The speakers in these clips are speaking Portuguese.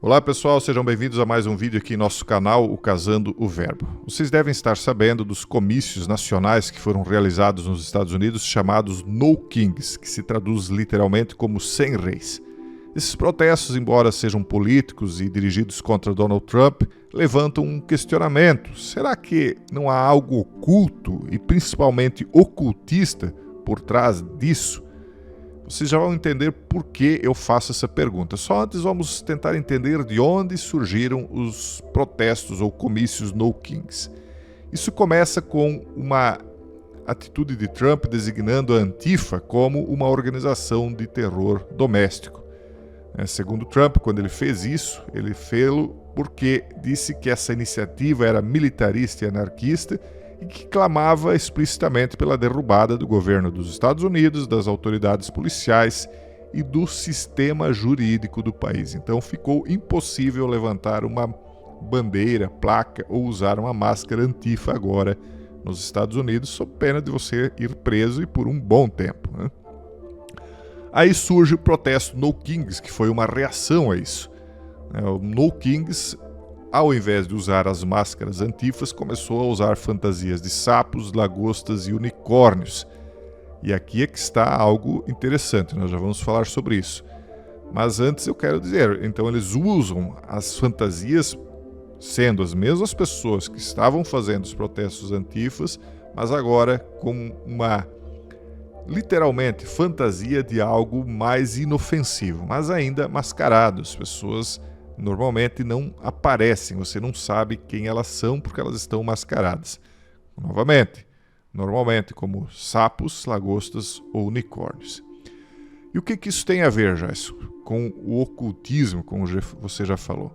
Olá pessoal, sejam bem-vindos a mais um vídeo aqui em nosso canal, o Casando o Verbo. Vocês devem estar sabendo dos comícios nacionais que foram realizados nos Estados Unidos chamados No Kings, que se traduz literalmente como Sem Reis. Esses protestos, embora sejam políticos e dirigidos contra Donald Trump, levantam um questionamento. Será que não há algo oculto e principalmente ocultista por trás disso? Vocês já vão entender por que eu faço essa pergunta. Só antes vamos tentar entender de onde surgiram os protestos ou comícios No Kings. Isso começa com uma atitude de Trump designando a Antifa como uma organização de terror doméstico. Segundo Trump, quando ele fez isso, ele fez-o porque disse que essa iniciativa era militarista e anarquista e que clamava explicitamente pela derrubada do governo dos Estados Unidos, das autoridades policiais e do sistema jurídico do país. Então ficou impossível levantar uma bandeira, placa ou usar uma máscara Antifa agora nos Estados Unidos, sob pena de você ir preso e por um bom tempo, né? Aí surge o protesto No Kings, que foi uma reação a isso. O No Kings, ao invés de usar as máscaras antifas, começou a usar fantasias de sapos, lagostas e unicórnios. E aqui é que está algo interessante, nós já vamos falar sobre isso. Mas antes eu quero dizer, então eles usam as fantasias sendo as mesmas pessoas que estavam fazendo os protestos antifas, mas agora com uma, literalmente, fantasia de algo mais inofensivo, mas ainda mascarado. As pessoas normalmente não aparecem, você não sabe quem elas são porque elas estão mascaradas. Novamente, normalmente como sapos, lagostas ou unicórnios. E o que isso tem a ver, Jason, com o ocultismo, como você já falou?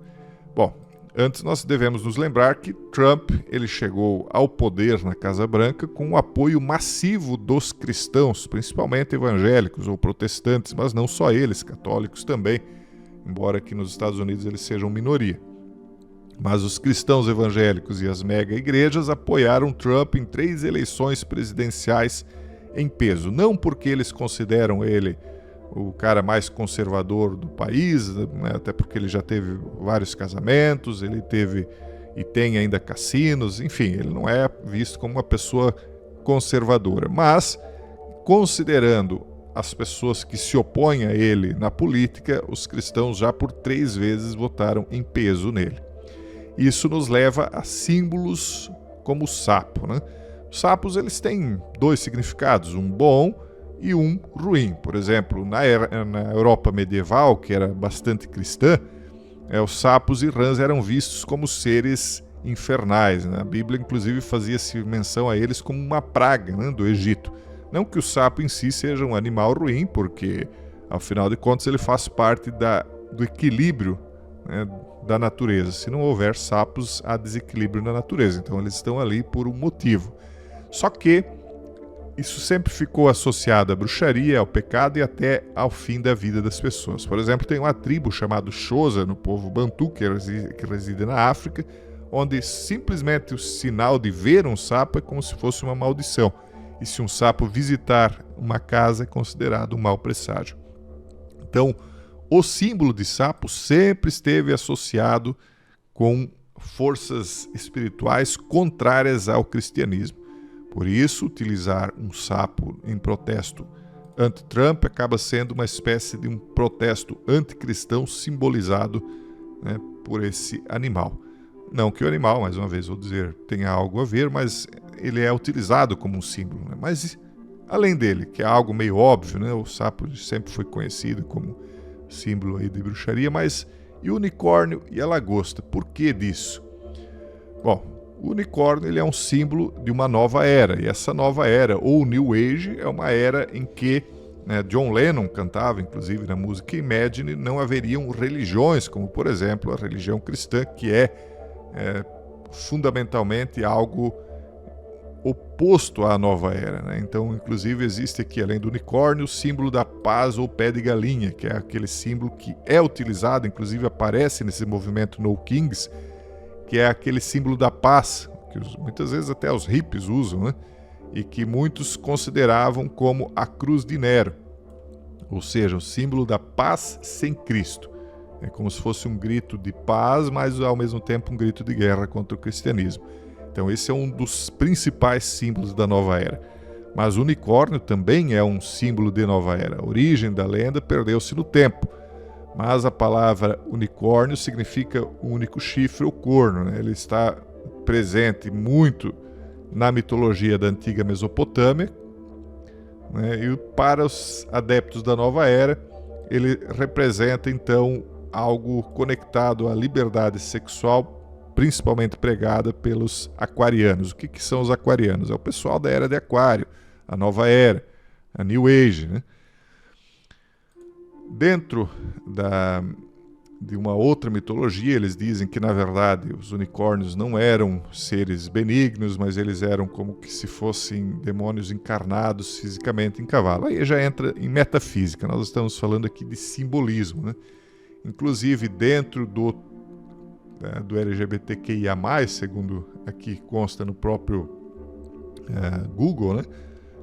Bom, antes nós devemos nos lembrar que Trump ele chegou ao poder na Casa Branca com o apoio massivo dos cristãos, principalmente evangélicos ou protestantes, mas não só eles, católicos também, embora aqui nos Estados Unidos eles sejam minoria. Mas os cristãos evangélicos e as mega-igrejas apoiaram Trump em 3 eleições presidenciais em peso. Não porque eles consideram ele o cara mais conservador do país, né? Até porque ele já teve vários casamentos, ele teve e tem ainda cassinos, enfim, ele não é visto como uma pessoa conservadora. Mas, considerando as pessoas que se opõem a ele na política, os cristãos já por 3 vezes votaram em peso nele. Isso nos leva a símbolos como o sapo, né? Os sapos eles têm 2 significados, um bom e um ruim. Por exemplo, na Europa medieval, que era bastante cristã, os sapos e rãs eram vistos como seres infernais, né? A Bíblia inclusive fazia-se menção a eles como uma praga, né, do Egito. Não que o sapo em si seja um animal ruim, porque, ao final de contas, ele faz parte do equilíbrio, né, da natureza. Se não houver sapos, há desequilíbrio na natureza. Então, eles estão ali por um motivo. Só que isso sempre ficou associado à bruxaria, ao pecado e até ao fim da vida das pessoas. Por exemplo, tem uma tribo chamada Xhosa, no povo Bantu, que reside na África, onde simplesmente o sinal de ver um sapo é como se fosse uma maldição. E se um sapo visitar uma casa, é considerado um mau presságio. Então, o símbolo de sapo sempre esteve associado com forças espirituais contrárias ao cristianismo. Por isso, utilizar um sapo em protesto anti-Trump acaba sendo uma espécie de um protesto anticristão simbolizado, né, por esse animal. Não que o animal, mais uma vez vou dizer, tenha algo a ver, mas ele é utilizado como um símbolo, né? Mas além dele, que é algo meio óbvio, né? O sapo sempre foi conhecido como símbolo aí de bruxaria, mas e o unicórnio e a lagosta? Por que disso? Bom, o unicórnio ele é um símbolo de uma nova era, e essa nova era, ou New Age, é uma era em que, né, John Lennon cantava, inclusive na música Imagine, não haveriam religiões, como por exemplo a religião cristã, que é fundamentalmente algo oposto à nova era, né? Então, inclusive, existe aqui, além do unicórnio, o símbolo da paz ou pé de galinha, que é aquele símbolo que é utilizado, inclusive aparece nesse movimento No Kings, que é aquele símbolo da paz, que muitas vezes até os hippies usam, né? E que muitos consideravam como a cruz de Nero, ou seja, o símbolo da paz sem Cristo. É como se fosse um grito de paz, mas ao mesmo tempo um grito de guerra contra o cristianismo. Então esse é um dos principais símbolos da nova era. Mas o unicórnio também é um símbolo de nova era. A origem da lenda perdeu-se no tempo. Mas a palavra unicórnio significa um único chifre ou corno, né? Ele está presente muito na mitologia da antiga Mesopotâmia, né? E para os adeptos da nova era, ele representa então algo conectado à liberdade sexual, principalmente pregada pelos aquarianos. O que são os aquarianos? É o pessoal da era de Aquário, a nova era, a New Age, né? Dentro de uma outra mitologia, eles dizem que, na verdade, os unicórnios não eram seres benignos, mas eles eram como que se fossem demônios encarnados fisicamente em cavalo. Aí já entra em metafísica, nós estamos falando aqui de simbolismo, né? Inclusive, dentro do LGBTQIA+, segundo aqui consta no próprio Google, né?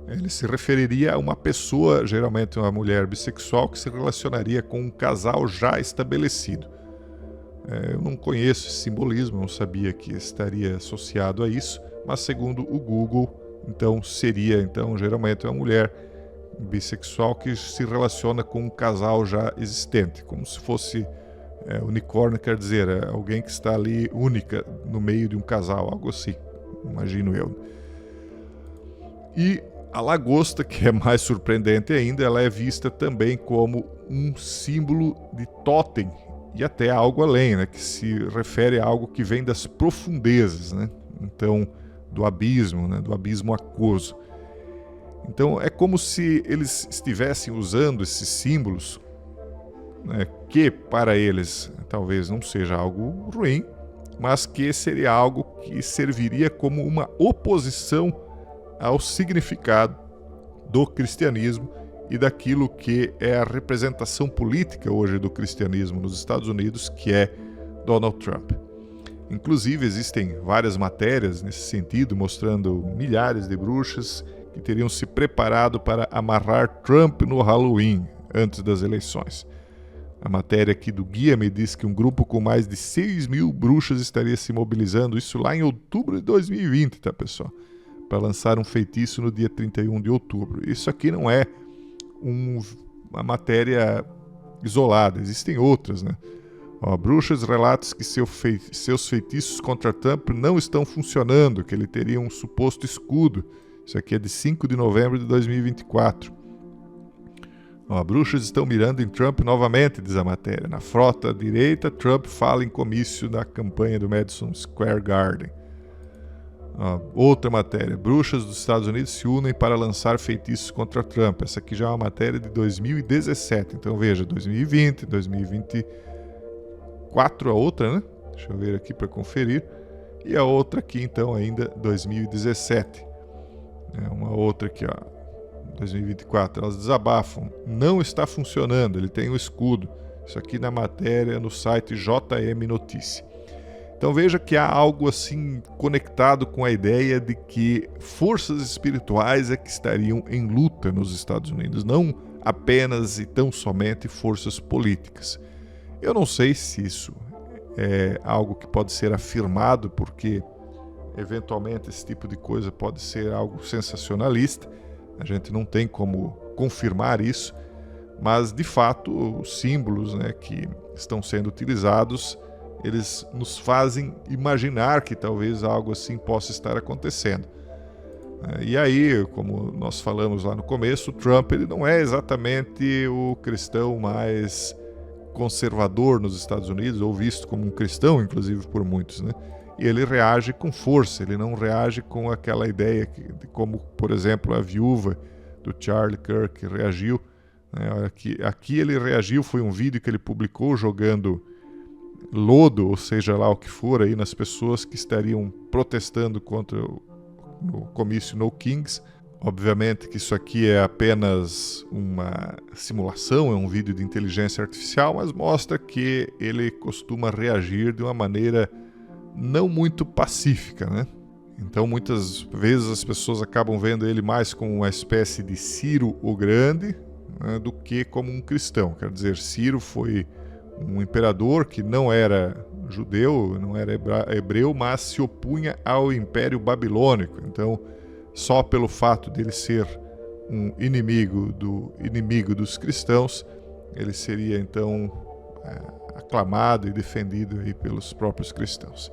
Ele se referiria a uma pessoa, geralmente uma mulher bissexual, que se relacionaria com um casal já estabelecido. Eu não conheço esse simbolismo, não sabia que estaria associado a isso, mas segundo o Google, então seria geralmente uma mulher bissexual que se relaciona com um casal já existente, como se fosse unicórnio, quer dizer, alguém que está ali única no meio de um casal, algo assim, imagino eu. E a lagosta, que é mais surpreendente ainda, ela é vista também como um símbolo de totem e até algo além, né? Que se refere a algo que vem das profundezas, né? Então, do abismo, né? Do abismo aquoso. Então, é como se eles estivessem usando esses símbolos, né? Que para eles talvez não seja algo ruim, mas que seria algo que serviria como uma oposição ao significado do cristianismo e daquilo que é a representação política hoje do cristianismo nos Estados Unidos, que é Donald Trump. Inclusive, existem várias matérias nesse sentido, mostrando milhares de bruxas que teriam se preparado para amarrar Trump no Halloween, antes das eleições. A matéria aqui do Guia me diz que um grupo com mais de 6.000 bruxas estaria se mobilizando, isso lá em outubro de 2020, tá, pessoal? Para lançar um feitiço no dia 31 de outubro. Isso aqui não é uma matéria isolada, existem outras, né? Bruxas relatam que seus feitiços contra Trump não estão funcionando, que ele teria um suposto escudo. Isso aqui é de 5 de novembro de 2024. Bruxas estão mirando em Trump novamente, diz a matéria. Na frota direita, Trump fala em comício da campanha do Madison Square Garden. Outra matéria, bruxas dos Estados Unidos se unem para lançar feitiços contra Trump. Essa aqui já é uma matéria de 2017, então veja, 2020, 2024 a outra, né? Deixa eu ver aqui para conferir. E a outra aqui então ainda 2017. Uma outra aqui, 2024, elas desabafam. Não está funcionando, ele tem um escudo. Isso aqui na matéria no site JM Notícia. Então veja que há algo assim conectado com a ideia de que forças espirituais é que estariam em luta nos Estados Unidos, não apenas e tão somente forças políticas. Eu não sei se isso é algo que pode ser afirmado, porque eventualmente esse tipo de coisa pode ser algo sensacionalista, a gente não tem como confirmar isso, mas de fato os símbolos, né, que estão sendo utilizados, eles nos fazem imaginar que talvez algo assim possa estar acontecendo. E aí, como nós falamos lá no começo, o Trump ele não é exatamente o cristão mais conservador nos Estados Unidos, ou visto como um cristão, inclusive por muitos, né? E ele reage com força, ele não reage com aquela ideia de como, por exemplo, a viúva do Charlie Kirk reagiu. Aqui ele reagiu, foi um vídeo que ele publicou jogando lodo, ou seja lá o que for, aí nas pessoas que estariam protestando contra o comício No Kings. Obviamente que isso aqui é apenas uma simulação, é um vídeo de inteligência artificial, mas mostra que ele costuma reagir de uma maneira não muito pacífica, né? Então muitas vezes as pessoas acabam vendo ele mais como uma espécie de Ciro o Grande, né, do que como um cristão. Quer dizer, Ciro foi um imperador que não era judeu, não era hebreu, mas se opunha ao Império Babilônico. Então, só pelo fato dele ser um inimigo dos cristãos, ele seria então aclamado e defendido aí pelos próprios cristãos.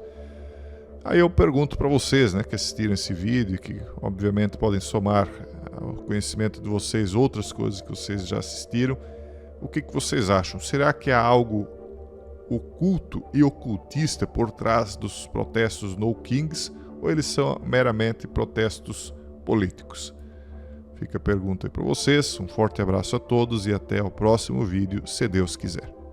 Aí eu pergunto para vocês, né, que assistiram esse vídeo, que obviamente podem somar ao conhecimento de vocês outras coisas que vocês já assistiram, o que vocês acham? Será que há algo oculto e ocultista por trás dos protestos No Kings, ou eles são meramente protestos políticos? Fica a pergunta aí para vocês, um forte abraço a todos e até o próximo vídeo, se Deus quiser.